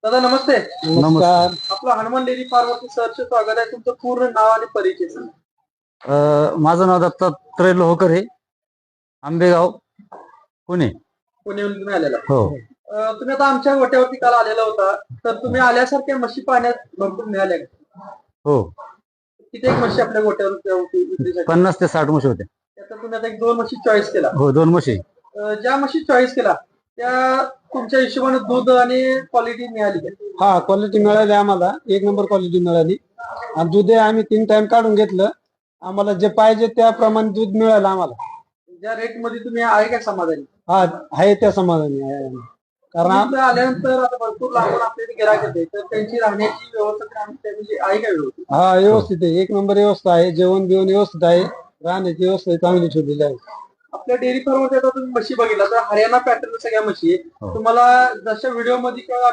दादा नमस्ते. नमस्कार. आपलं हनुमान डेअरी फार्मवरती सरचे स्वागत आहे. तुमचं पूर्ण नाव आणि परिचय सांगा. माझं नाव दत्तात्रय लोहकर आहे, आंबेगाव, पुणे. पुण्याहून तुम्ही आलेला. हो. तुम्ही आता आमच्या गोट्यावरती काल आलेला होता, तर तुम्ही आल्यासारख्या म्हशी पाण्यात भरपूर मिळाल्या का? हो. किती एक म्हशी आपल्या गोट्यावरती विक्रीसाठी? 50 ते 60 म्हशी होत्या. त्याचा तुम्ही आता एक दोन म्हशी चॉईस केला. हो, 2 म्हशी. ज्या म्हशी चॉईस केला त्या तुमच्या हिशोबाने दूध आणि क्वालिटी मिळाली का? हा, क्वालिटी मिळाली आम्हाला, एक नंबर क्वालिटी मिळाली. आणि दूध आम्ही 3 टाइम काढून घेतलं. आम्हाला जे पाहिजे त्याप्रमाणे दूध मिळालं आम्हाला. ज्या रेट मध्ये तुम्ही आहे का समाधानी? हा, आहे त्या समाधानी आहे आम्ही. कारण तुम्ही इथं आल्यानंतर आता भरपूर लांबून आपल्या गिरायक येते, तर त्यांची राहण्याची व्यवस्था म्हणजे आहे का व्यवस्थित? हा, व्यवस्थित आहे, एक नंबर व्यवस्था आहे. जेवण बिवण व्यवस्थित आहे, राहण्याची व्यवस्था चांगली ठेवलेली आहे. आपल्या डेअरी फार्म मध्ये आता तुम्ही म्हशी बघितला तर हरियाणा पॅटर्न सगळ्या म्हशी आहे. हो. तुम्हाला जशा व्हिडिओ मध्ये किंवा